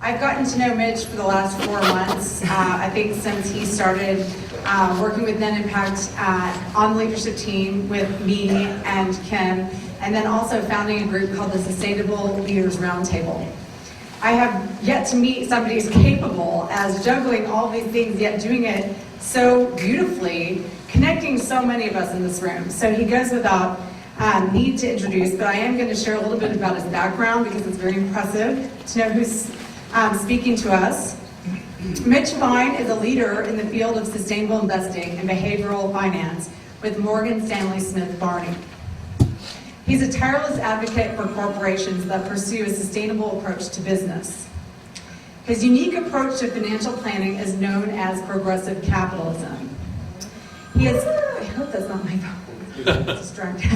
I've gotten to know Mitch for the last 4 months. I think since he started working with Net Impact on the leadership team with me and Kim, and then also founding a group called the Sustainable Leaders Roundtable. I have yet to meet somebody as capable as juggling all these things, yet doing it so beautifully, connecting so many of us in this room. So he goes without need to introduce, but I am going to share a little bit about his background because it's very impressive to know who's speaking to us. Mitch Vine is a leader in the field of sustainable investing and behavioral finance with Morgan Stanley Smith Barney. He's a tireless advocate for corporations that pursue a sustainable approach to business. His unique approach to financial planning is known as progressive capitalism. I hope that's not my phone. Distracted.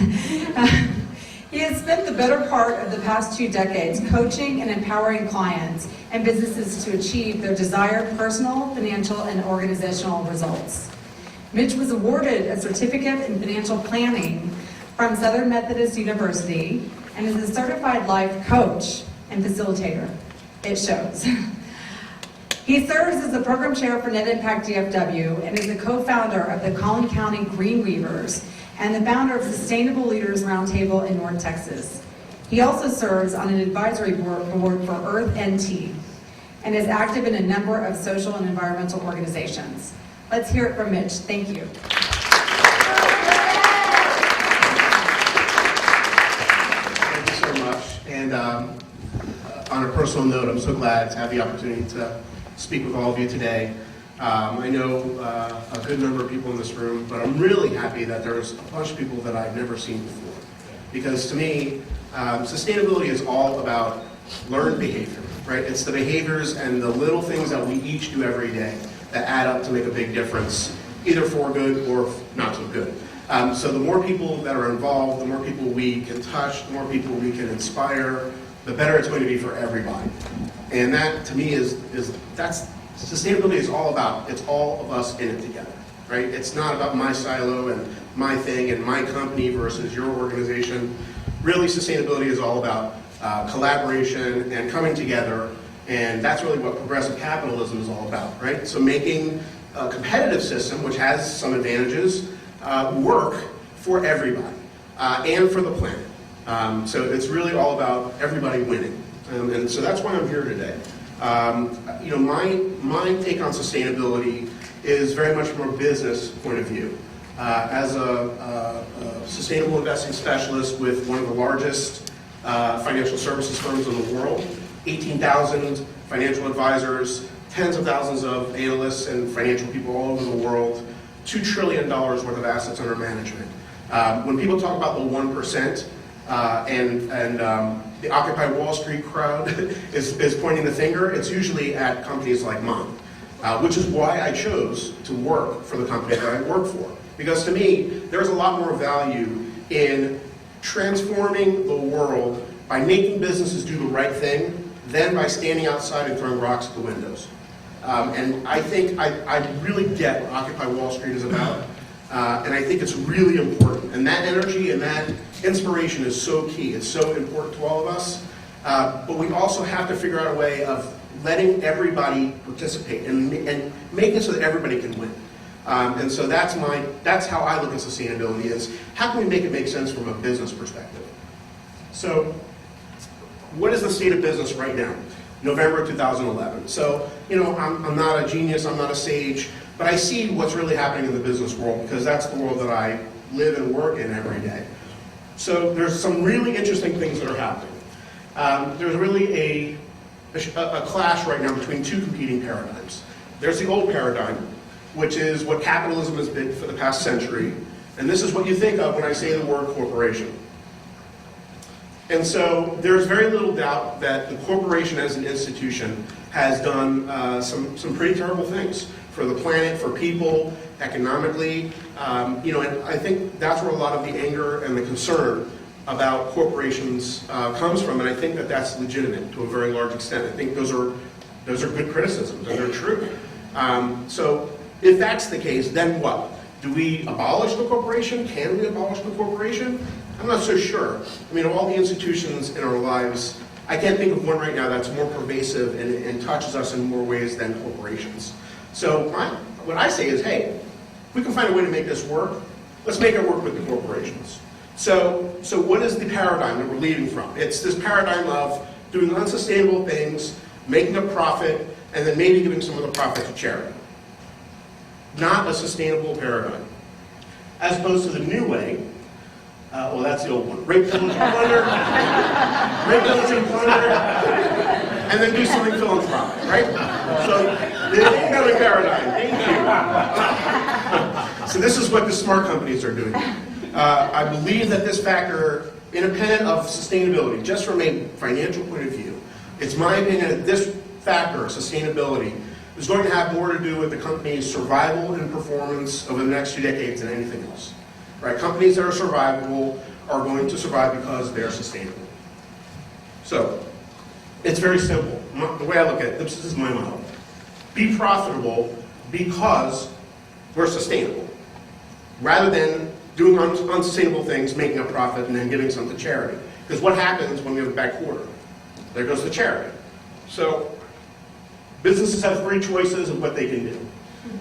He has spent the better part of the past 2 decades coaching and empowering clients and businesses to achieve their desired personal, financial, and organizational results. Mitch was awarded a certificate in financial planning from Southern Methodist University and is a certified life coach and facilitator. It shows. He serves as the program chair for Net Impact DFW and is the co-founder of the Collin County Green Weavers and the founder of Sustainable Leaders Roundtable in North Texas. He also serves on an advisory board for Earth NT and is active in a number of social and environmental organizations. Let's hear it from Mitch. Thank you. Thank you so much. And on a personal note, I'm so glad to have the opportunity to speak with all of you today. I know a good number of people in this room, but I'm really happy that there's a bunch of people that I've never seen before. Because to me, sustainability is all about learned behavior, right? It's the behaviors and the little things that we each do every day that add up to make a big difference, either for good or not so good. So the more people that are involved, the more people we can touch, the more people we can inspire, the better it's going to be for everybody. And that, to me, that's sustainability is all about. It's all of us in it together, right? It's not about my silo and my thing and my company versus your organization. Really, sustainability is all about collaboration and coming together, and that's really what progressive capitalism is all about, right? So making a competitive system, which has some advantages, work for everybody and for the planet. So it's really all about everybody winning, and so that's why I'm here today. My take on sustainability is very much from a business point of view. As a sustainable investing specialist with one of the largest financial services firms in the world, 18,000 financial advisors, tens of thousands of analysts and financial people all over the world, $2 trillion worth of assets under management. When people talk about the 1% and the Occupy Wall Street crowd is pointing the finger, it's usually at companies like mine, which is why I chose to work for the company that I work for. Because to me, there's a lot more value in transforming the world by making businesses do the right thing than by standing outside and throwing rocks at the windows. And I think I really get what Occupy Wall Street is about, and I think it's really important. And that energy and that inspiration is so key. It's so important to all of us. But we also have to figure out a way of letting everybody participate and making it so that everybody can win. And so that's how I look at sustainability, is how can we make it make sense from a business perspective? So what is the state of business right now? November 2011. So, I'm not a genius, I'm not a sage, but I see what's really happening in the business world because that's the world that I live and work in every day. So there's some really interesting things that are happening. There's really a clash right now between 2 competing paradigms. There's the old paradigm, which is what capitalism has been for the past century, and this is what you think of when I say the word corporation. And so there's very little doubt that the corporation as an institution has done some pretty terrible things for the planet, for people, economically. And I think that's where a lot of the anger and the concern about corporations comes from, and I think that that's legitimate to a very large extent. I think those are good criticisms, and they're true. So if that's the case, then what? Do we abolish the corporation? Can we abolish the corporation? I'm not so sure. I mean, of all the institutions in our lives, I can't think of one right now that's more pervasive and touches us in more ways than corporations. So what I say is, hey, if we can find a way to make this work, let's make it work with the corporations. So what is the paradigm that we're leading from? It's this paradigm of doing unsustainable things, making a profit, and then maybe giving some of the profit to charity. Not a sustainable paradigm. As opposed to the new way, well, that's the old one. Rape, pillage, and plunder. Rape, pillage, and plunder. And then do something philanthropic, right? So, the economic paradigm. Thank you. So this is what the smart companies are doing. I believe that this factor, independent of sustainability, just from a financial point of view, it's my opinion that this factor, sustainability, is going to have more to do with the company's survival and performance over the next few decades than anything else. Right? Companies that are survivable are going to survive because they're sustainable. So, it's very simple. The way I look at it, this is my model. Be profitable because we're sustainable, rather than doing unsustainable things, making a profit, and then giving some to charity. Because what happens when we have a bad quarter? There goes the charity. So, businesses have three choices of what they can do.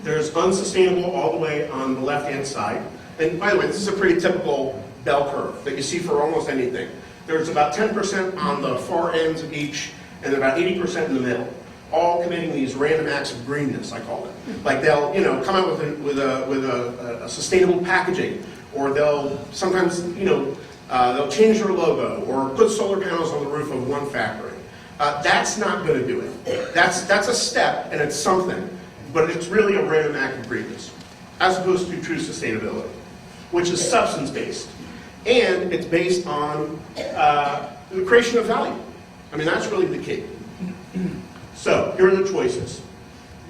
There's unsustainable all the way on the left-hand side. And by the way, this is a pretty typical bell curve that you see for almost anything. There's about 10% on the far ends of each, and about 80% in the middle, all committing these random acts of greenness, I call it. Like they'll, come out with a sustainable packaging, or they'll sometimes, they'll change their logo, or put solar panels on the roof of one factory. That's not going to do it. That's a step, and it's something, but it's really a random act of greenness, as opposed to true sustainability, which is substance-based. And it's based on the creation of value. I mean, that's really the key. So, here are the choices.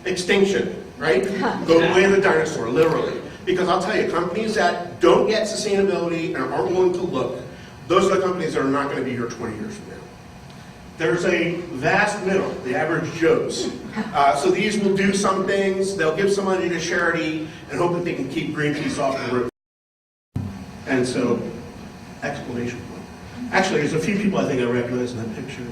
Extinction, right? Go the way of the dinosaur, literally. Because I'll tell you, companies that don't get sustainability and aren't willing to look, those are the companies that are not going to be here 20 years from now. There's a vast middle, the average Joes. So these will do some things, they'll give some money to charity, and hope that they can keep Greenpeace off the roof. And so, exclamation point. Actually, there's a few people I think I recognize in that picture.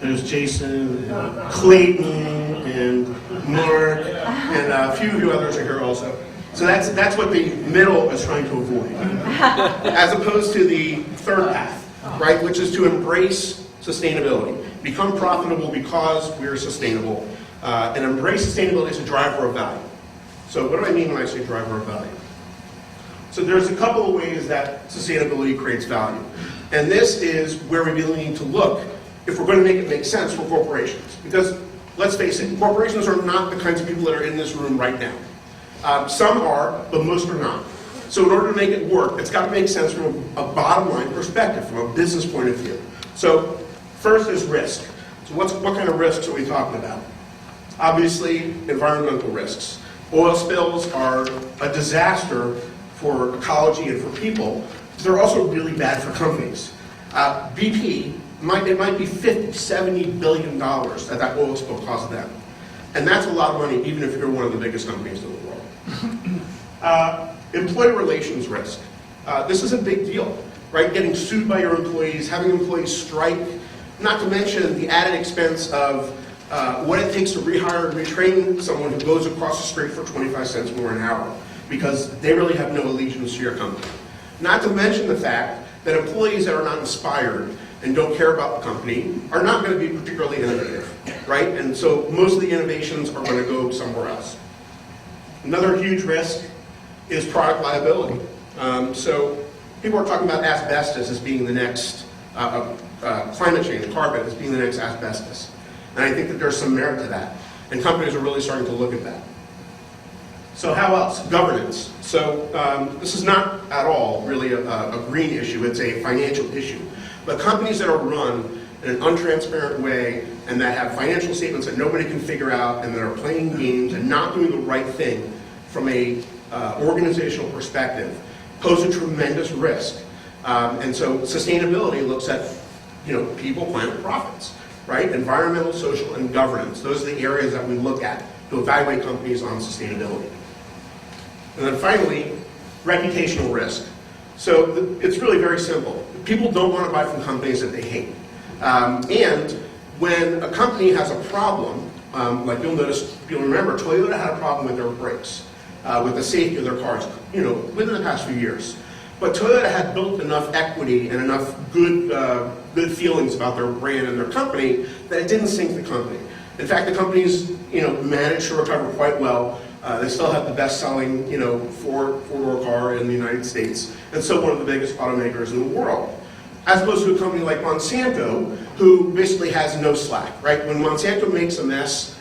There's Jason, and Clayton, and Mark, and a few others are here also. So that's what the middle is trying to avoid. As opposed to the third path, right, which is to embrace sustainability. Become profitable because we're sustainable. And embrace sustainability as a driver of value. So what do I mean when I say driver of value? So there's a couple of ways that sustainability creates value. And this is where we really need to look if we're going to make it make sense for corporations. Because, let's face it, corporations are not the kinds of people that are in this room right now. Some are, but most are not. So in order to make it work, it's got to make sense from a bottom line perspective, from a business point of view. So first is risk. So what kind of risks are we talking about? Obviously, environmental risks. Oil spills are a disaster for ecology and for people. They're also really bad for companies. BP, it might be $50, $70 billion that oil spill cost them. And that's a lot of money, even if you're one of the biggest companies in the world. Employee relations risk. This is a big deal, right? Getting sued by your employees, having employees strike, not to mention the added expense of what it takes to rehire and retrain someone who goes across the street for 25 cents more an hour, because they really have no allegiance to your company. Not to mention the fact that employees that are not inspired and don't care about the company are not going to be particularly innovative, right? And so most of the innovations are going to go somewhere else. Another huge risk is product liability. So people are talking about asbestos as being the next, climate change, carbon as being the next asbestos. And I think that there's some merit to that. And companies are really starting to look at that. So how else? Governance. So this is not at all really a green issue, it's a financial issue. But companies that are run in an untransparent way and that have financial statements that nobody can figure out and that are playing games and not doing the right thing from a organizational perspective pose a tremendous risk. And so sustainability looks at people, planet, profits, right? Environmental, social, and governance. Those are the areas that we look at to evaluate companies on sustainability. And then finally, reputational risk. So it's really very simple. People don't want to buy from companies that they hate. And when a company has a problem, like you'll remember, Toyota had a problem with their brakes, with the safety of their cars, within the past few years. But Toyota had built enough equity and enough good feelings about their brand and their company that it didn't sink the company. In fact, the company's managed to recover quite well. They still have the best-selling four-door car in the United States, and still one of the biggest automakers in the world. As opposed to a company like Monsanto, who basically has no slack, right? When Monsanto makes a mess,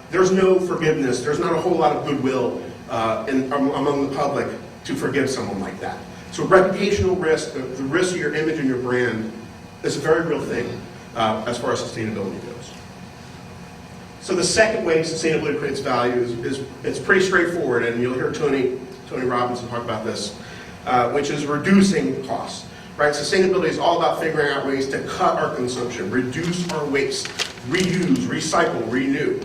there's no forgiveness. There's not a whole lot of goodwill among the public to forgive someone like that. So reputational risk, the risk of your image and your brand, is a very real thing as far as sustainability goes. So the second way sustainability creates value is it's pretty straightforward, and you'll hear Tony Robinson talk about this, which is reducing costs. Right? Sustainability is all about figuring out ways to cut our consumption, reduce our waste, reuse, recycle, renew.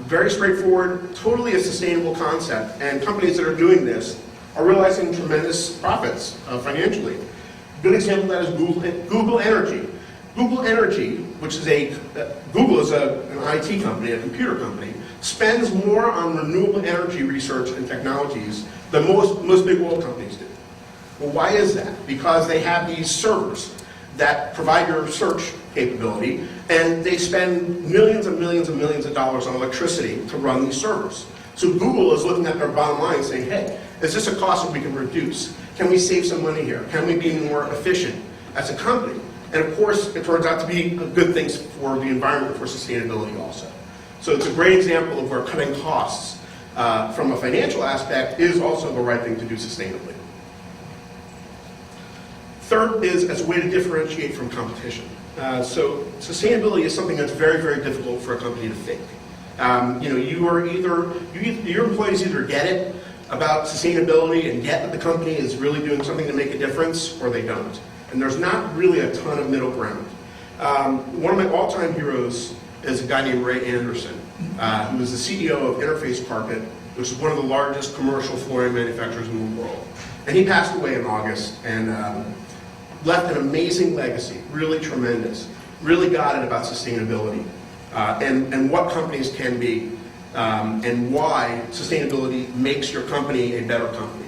Very straightforward, totally a sustainable concept, and companies that are doing this are realizing tremendous profits financially. A good example of that is Google Energy. Google Energy, which is Google is an IT company, a computer company, spends more on renewable energy research and technologies than most big oil companies do. Well, why is that? Because they have these servers that provide your search capability, and they spend millions and millions and millions of dollars on electricity to run these servers. So Google is looking at their bottom line saying, hey, is this a cost that we can reduce? Can we save some money here? Can we be more efficient as a company? And of course, it turns out to be good things for the environment, for sustainability also. So it's a great example of where cutting costs from a financial aspect is also the right thing to do sustainably. Third is as a way to differentiate from competition. So sustainability is something that's very, very difficult for a company to fake. Your employees either get it about sustainability and get that the company is really doing something to make a difference, or they don't. And there's not really a ton of middle ground. One of my all-time heroes is a guy named Ray Anderson, who is the CEO of Interface Carpet, which is one of the largest commercial flooring manufacturers in the world. And he passed away in August, and left an amazing legacy, really tremendous, really got it about sustainability and what companies can be and why sustainability makes your company a better company.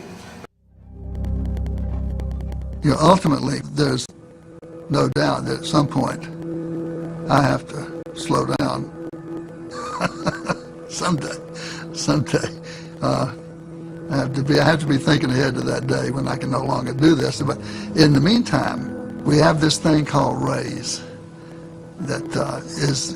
Ultimately, there's no doubt that at some point I have to slow down. Someday. I have to be thinking ahead to that day when I can no longer do this. But in the meantime, we have this thing called RAISE that is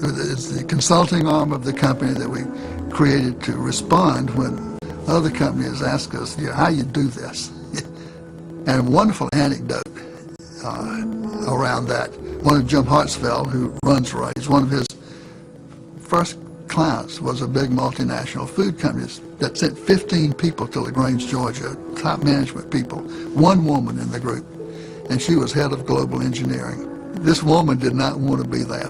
the consulting arm of the company that we created to respond when other companies ask us, how you do this. And a wonderful anecdote around that. One of Jim Hartsfeld, who runs RAISE, one of his first clients was a big multinational food company that sent 15 people to LaGrange, Georgia, top management people, one woman in the group, and she was head of global engineering. This woman did not want to be there.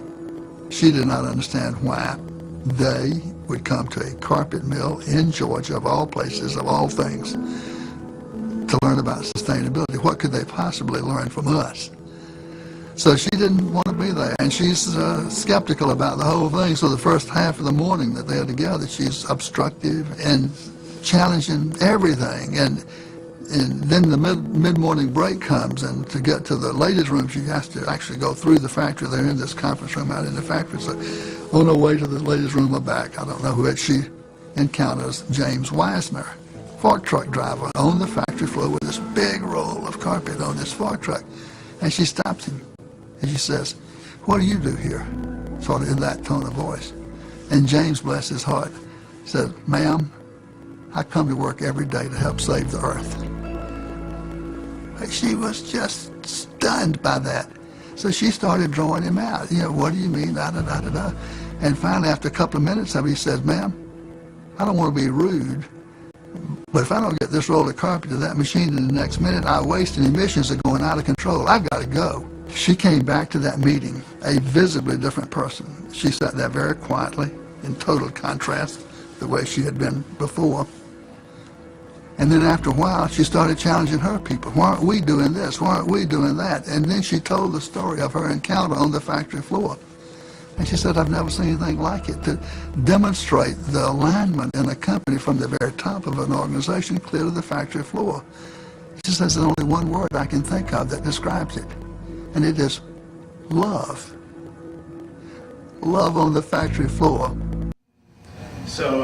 She did not understand why they would come to a carpet mill in Georgia, of all places, of all things, to learn about sustainability. What could they possibly learn from us? So she didn't want to be there, and she's skeptical about the whole thing. So the first half of the morning that they're together, she's obstructive and challenging everything. And then the mid-morning break comes, and to get to the ladies' room, she has to actually go through the factory. They're in this conference room out in the factory. So on her way to the ladies' room or back, I don't know who it is, she encounters James Wisner, fork truck driver, on the factory floor with this big roll of carpet on this fork truck. And she stops him. And she says, "What do you do here?" Sort of in that tone of voice. And James, bless his heart, said, "Ma'am, I come to work every day to help save the earth." She was just stunned by that. So she started drawing him out. What do you mean, da-da-da-da-da. And finally, after a couple of minutes of it, he says, "Ma'am, I don't want to be rude, but if I don't get this roll of carpet to that machine in the next minute, our waste and emissions are going out of control. I've got to go." She came back to that meeting a visibly different person. She sat there very quietly, in total contrast to the way she had been before. And then after a while, she started challenging her people. Why aren't we doing this? Why aren't we doing that? And then she told the story of her encounter on the factory floor. And she said, I've never seen anything like it, to demonstrate the alignment in a company from the very top of an organization clear to the factory floor. She says there's only one word I can think of that describes it, and it is love. Love on the factory floor. So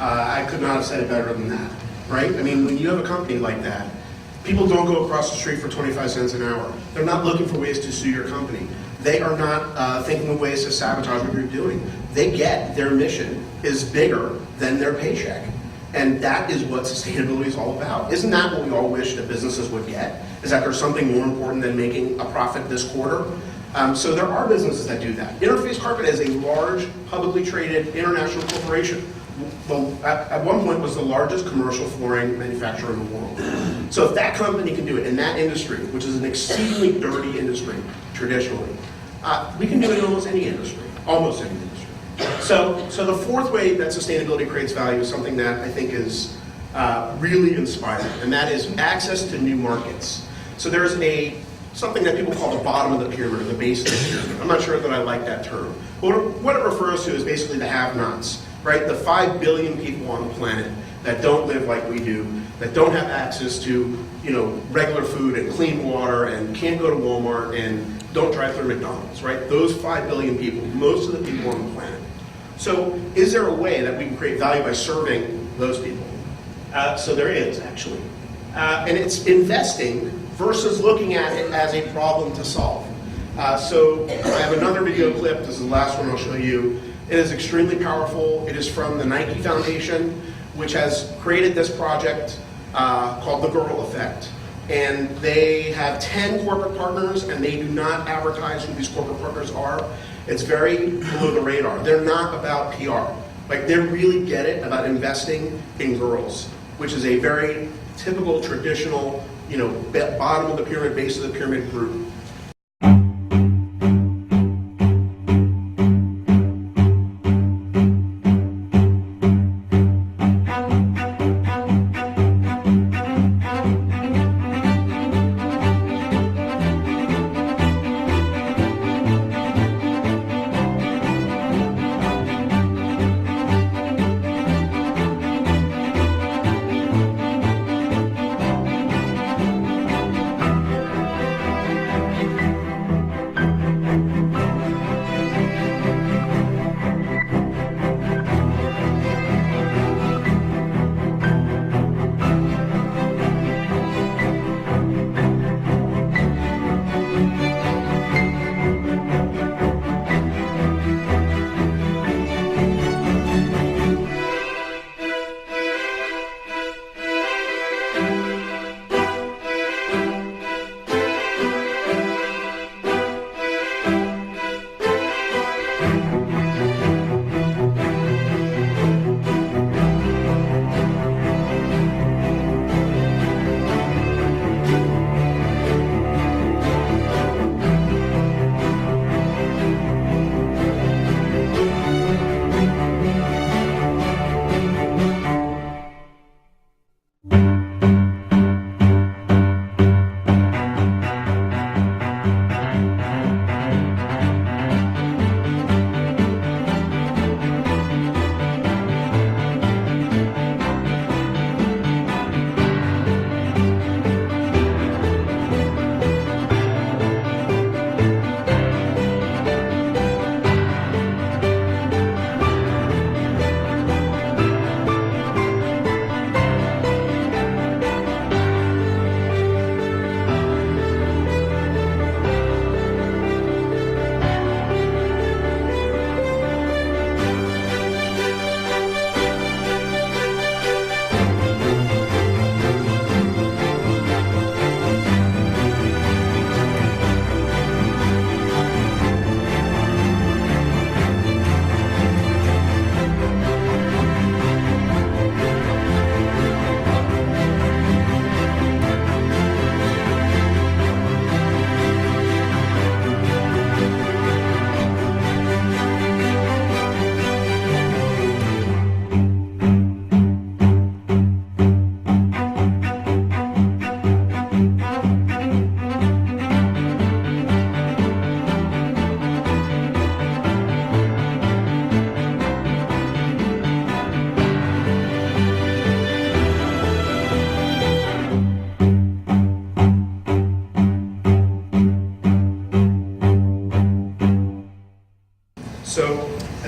I could not have said it better than that, right? I mean, when you have a company like that, people don't go across the street for 25 cents an hour. They're not looking for ways to sue your company. They are not thinking of ways to sabotage what you're doing. They get their mission is bigger than their paycheck. And that is what sustainability is all about. Isn't that what we all wish that businesses would get? Is that there's something more important than making a profit this quarter? So there are businesses that do that. Interface Carpet is a large, publicly traded international corporation. Well, at one point was the largest commercial flooring manufacturer in the world. So if that company can do it in that industry, which is an exceedingly dirty industry traditionally, we can do it in almost any industry, almost any industry. So the fourth way that sustainability creates value is something that I think is really inspiring, and that is access to new markets. So there's something that people call the bottom of the pyramid, or the base of the pyramid. I'm not sure that I like that term. But what it refers to is basically the have-nots, right? The 5 billion people on the planet that don't live like we do, that don't have access to, regular food and clean water and can't go to Walmart and don't drive through McDonald's, right? Those 5 billion people, most of the people on the planet. So is there a way that we can create value by serving those people? So there is, actually. And it's investing versus looking at it as a problem to solve. So I have another video clip. This is the last one I'll show you. It is extremely powerful. It is from the Nike Foundation, which has created this project called The Girl Effect. And they have 10 corporate partners, and they do not advertise who these corporate partners are. It's very below the radar. They're not about PR. Like, they really get it about investing in girls, which is a very typical, traditional, bottom of the pyramid, base of the pyramid group.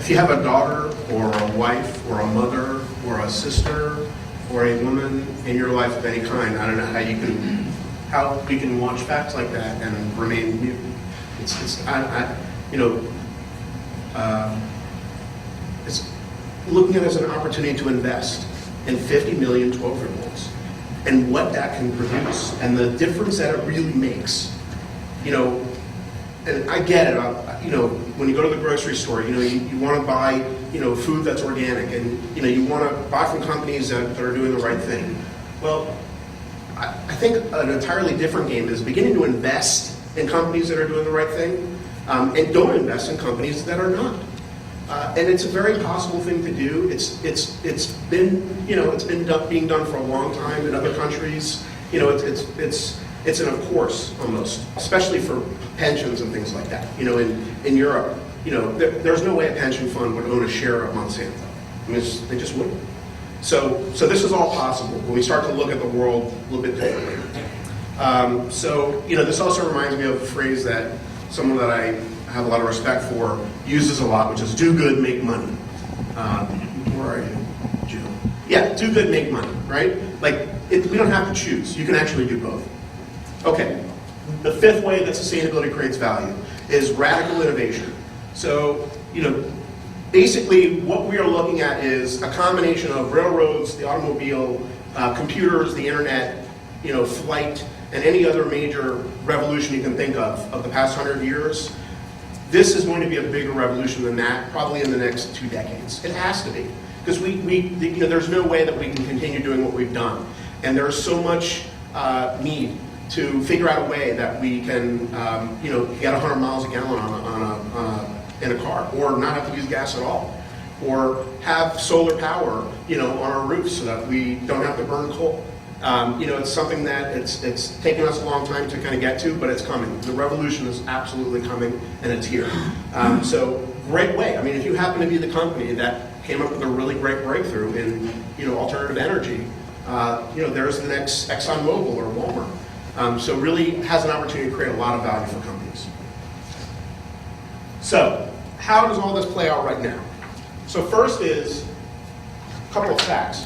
if you have a daughter or a wife or a mother or a sister or a woman in your life of any kind, I don't know how we can watch facts like that and remain mute. It's looking at it as an opportunity to invest in 50 million 12-year-olds and what that can produce and the difference that it really makes. And I get it. When you go to the grocery store, you want to buy, food that's organic, and you want to buy from companies that are doing the right thing. Well, I think an entirely different game is beginning to invest in companies that are doing the right thing, and don't invest in companies that are not. And it's a very possible thing to do. It's been being done for a long time in other countries. It's an of course almost, especially for pensions and things like that. In Europe, there's no way a pension fund would own a share of Monsanto. I mean, they just wouldn't. So this is all possible when we start to look at the world a little bit differently. This also reminds me of a phrase that someone that I have a lot of respect for uses a lot, which is "do good, make money." Where are you, Jill? Yeah, do good, make money. Right? We don't have to choose. You can actually do both. Okay. The fifth way that sustainability creates value is radical innovation. So, basically what we are looking at is a combination of railroads, the automobile, computers, the internet, flight, and any other major revolution you can think of the past 100 years. This is going to be a bigger revolution than that, probably in the next 2 decades. It has to be, because there's no way that we can continue doing what we've done, and there's so much need to figure out a way that we can, get 100 miles a gallon in a car, or not have to use gas at all, or have solar power, on our roofs so that we don't have to burn coal. It's something that it's taken us a long time to kind of get to, but it's coming. The revolution is absolutely coming, and it's here. So great way. I mean, if you happen to be the company that came up with a really great breakthrough in, alternative energy, there's the next ExxonMobil or Walmart. So really has an opportunity to create a lot of value for companies. So how does all this play out right now? So first is a couple of facts.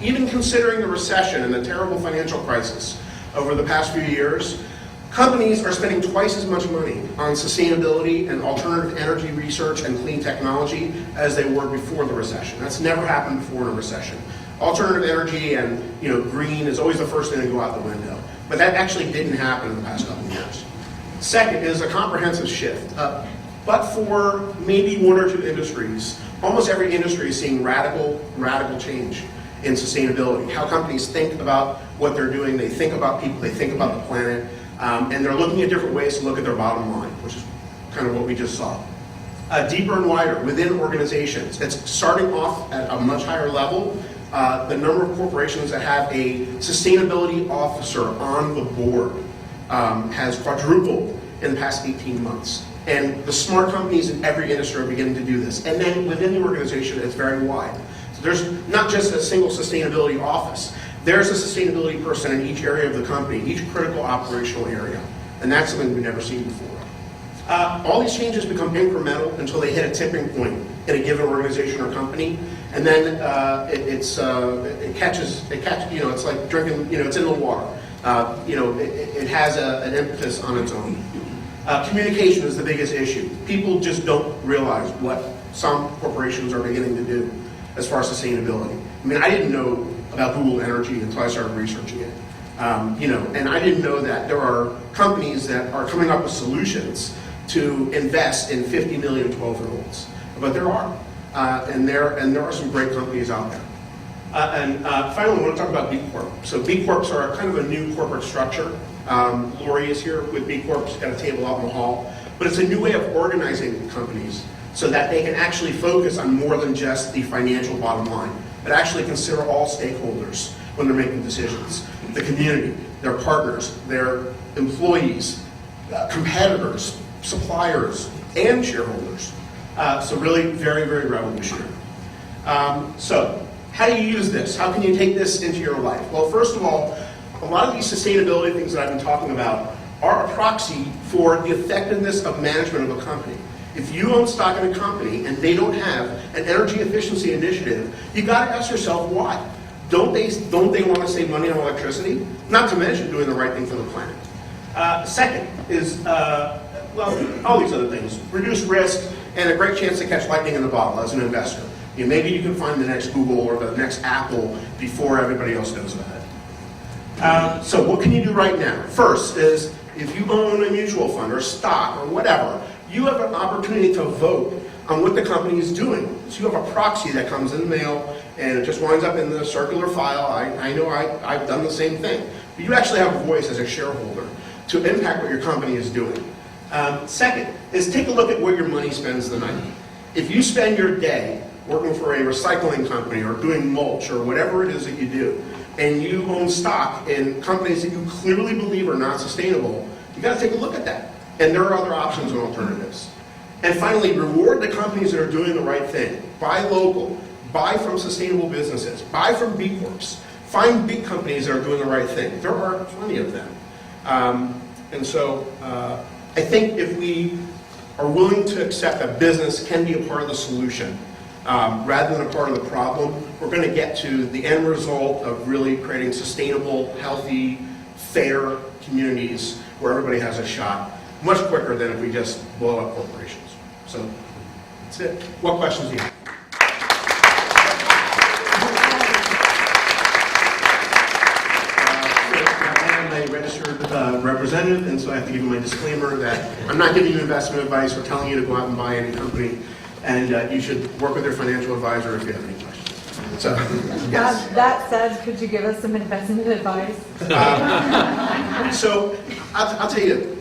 Even considering the recession and the terrible financial crisis over the past few years, companies are spending twice as much money on sustainability and alternative energy research and clean technology as they were before the recession. That's never happened before in a recession. Alternative energy and green is always the first thing to go out the window. But that actually didn't happen in the past couple of years. Second is a comprehensive shift. But for maybe 1 or 2 industries, almost every industry is seeing radical change in sustainability. How companies think about what they're doing, they think about people, they think about the planet, and they're looking at different ways to look at their bottom line, which is kind of what we just saw. Deeper and wider within organizations. It's starting off at a much higher level. The number of corporations that have a sustainability officer on the board has quadrupled in the past 18 months. And the smart companies in every industry are beginning to do this. And then within the organization, it's very wide. So there's not just a single sustainability office. There's a sustainability person in each area of the company, each critical operational area. And that's something we've never seen before. All these changes become incremental until they hit a tipping point in a given organization or company. And then it catches, it's like drinking, it's in the water. It has an impetus on its own. Communication is the biggest issue. People just don't realize what some corporations are beginning to do as far as sustainability. I mean, I didn't know about Google Energy until I started researching it. And I didn't know that there are companies that are coming up with solutions to invest in 50 million 12-year-olds. But there are. And there are some great companies out there. Finally, I want to talk about B Corp. So B Corps are kind of a new corporate structure. Lori is here with B Corp. She's got a table out in the hall. But it's a new way of organizing companies so that they can actually focus on more than just the financial bottom line, but actually consider all stakeholders when they're making decisions. The community, their partners, their employees, competitors, suppliers, and shareholders. So really very, very revolutionary. So how do you use this? How can you take this into your life? Well, first of all, a lot of these sustainability things that I've been talking about are a proxy for the effectiveness of management of a company. If you own stock in a company and they don't have an energy efficiency initiative, you got to ask yourself why. Don't they want to save money on electricity? Not to mention doing the right thing for the planet. Second is, all these other things. Reduce risk and a great chance to catch lightning in the bottle as an investor. Maybe you can find the next Google or the next Apple before everybody else knows about it. So what can you do right now? First is, if you own a mutual fund or stock or whatever, you have an opportunity to vote on what the company is doing. So you have a proxy that comes in the mail and it just winds up in the circular file. I know I've done the same thing. But you actually have a voice as a shareholder to impact what your company is doing. Second is take a look at where your money spends the night. If you spend your day working for a recycling company or doing mulch or whatever it is that you do, and you own stock in companies that you clearly believe are not sustainable, you got to take a look at that. And there are other options and alternatives. And finally, reward the companies that are doing the right thing. Buy local, buy from sustainable businesses, buy from B Corps. Find big companies that are doing the right thing. There are plenty of them. And so I think if we are willing to accept that business can be a part of the solution, rather than a part of the problem, we're going to get to the end result of really creating sustainable, healthy, fair communities where everybody has a shot much quicker than if we just blow up corporations. So that's it. What questions do you have? I am a registered representative, and so I have to give you my disclaimer that I'm not giving you investment advice or telling you to go out and buy any company. And you should work with your financial advisor if you have any questions. So, yes. That said, could you give us some investment advice? So I'll tell you,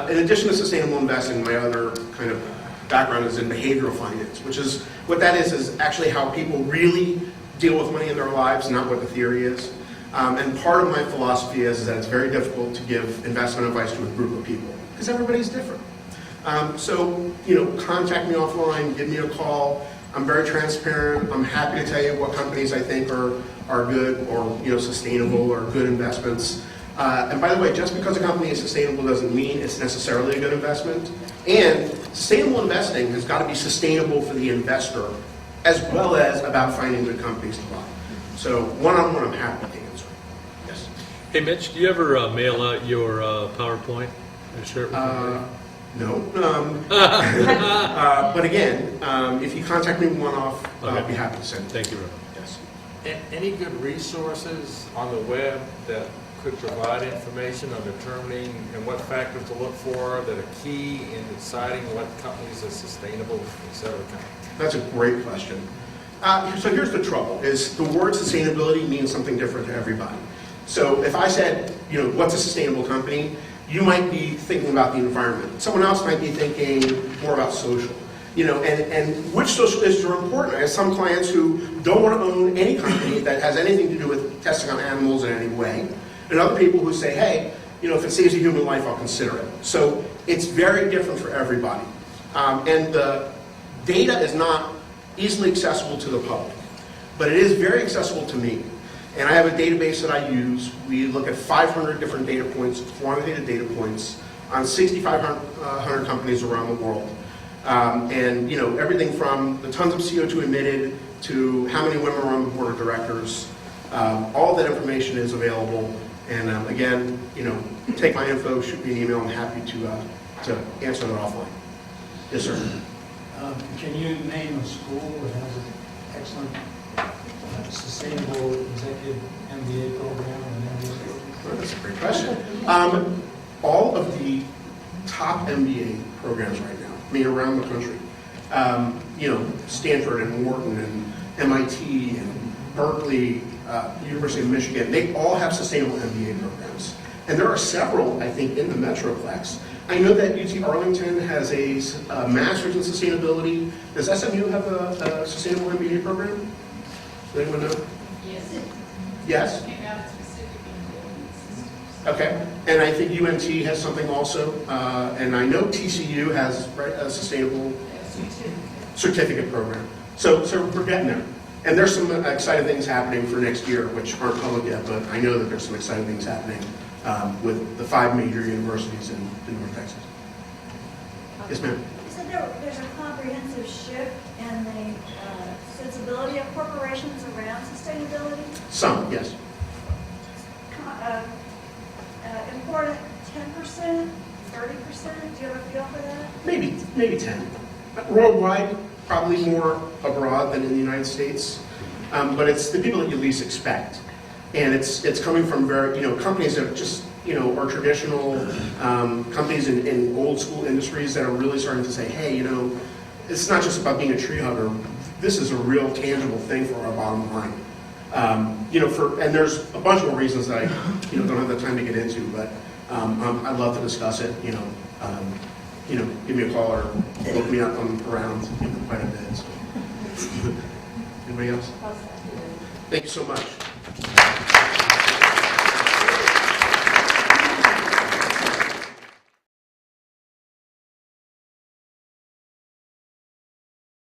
in addition to sustainable investing, my other kind of background is in behavioral finance, which is, what that is actually how people really deal with money in their lives, not what the theory is. And part of my philosophy is that it's very difficult to give investment advice to a group of people, because everybody's different. So, contact me offline, give me a call. I'm very transparent. I'm happy to tell you what companies I think are good or, sustainable or good investments. And by the way, just because a company is sustainable doesn't mean it's necessarily a good investment. And sustainable investing has got to be sustainable for the investor, as well as about finding good companies to buy. So one-on-one, I'm happy to answer. Yes? Hey, Mitch, do you ever mail out your PowerPoint and share it with me? No. But again, if you contact me one-off, I'll be happy to send it. Thank you very much. Yes. Any good resources on the web that could provide information on determining and what factors to look for that are key in deciding what companies are sustainable, et cetera? That's a great question. So here's the trouble, is the word sustainability means something different to everybody. So if I said, what's a sustainable company, you might be thinking about the environment. Someone else might be thinking more about social. And which social issues are important. I have some clients who don't want to own any company that has anything to do with testing on animals in any way. And other people who say, hey, if it saves a human life, I'll consider it. So it's very different for everybody. And the data is not easily accessible to the public, but it is very accessible to me. And I have a database that I use. We look at 500 different data points, quantitative data points, on 6,500 companies around the world. And everything from the tons of CO2 emitted to how many women are on the board of directors. All that information is available. And again, take my info, shoot me an email. I'm happy to answer that offline. Yes, sir. Can you name a school that has an excellent sustainable executive MBA program or an MBA program? Well, that's a great question. All of the top MBA programs right now, around the country, Stanford and Wharton and MIT and Berkeley, University of Michigan, they all have sustainable MBA programs. And there are several, I think, in the Metroplex. I know that UT Arlington has a master's in sustainability. Does SMU have a sustainable MBA program? Does anyone know? Yes. Yes? Came out specific in building systems. Okay. And I think UNT has something also. And I know TCU has a sustainable certificate program. So we're getting there. And there's some exciting things happening for next year, which aren't public yet, but I know that there's some exciting things happening with the 5 major universities in North Texas. Yes, ma'am. So there's a comprehensive shift in the sensibility of corporations around sustainability. Some, yes. Important 10%, 30%, do you have a feel for that? Maybe 10. Worldwide, probably more abroad than in the United States. But it's the people that you least expect. And it's coming from very, companies that just, are traditional companies in old school industries that are really starting to say, hey, it's not just about being a tree hugger. This is a real tangible thing for our bottom line. And there's a bunch more reasons that I, don't have the time to get into, but I'd love to discuss it. Give me a call or look me up around quite a bit. So. Anybody else? Thank you so much.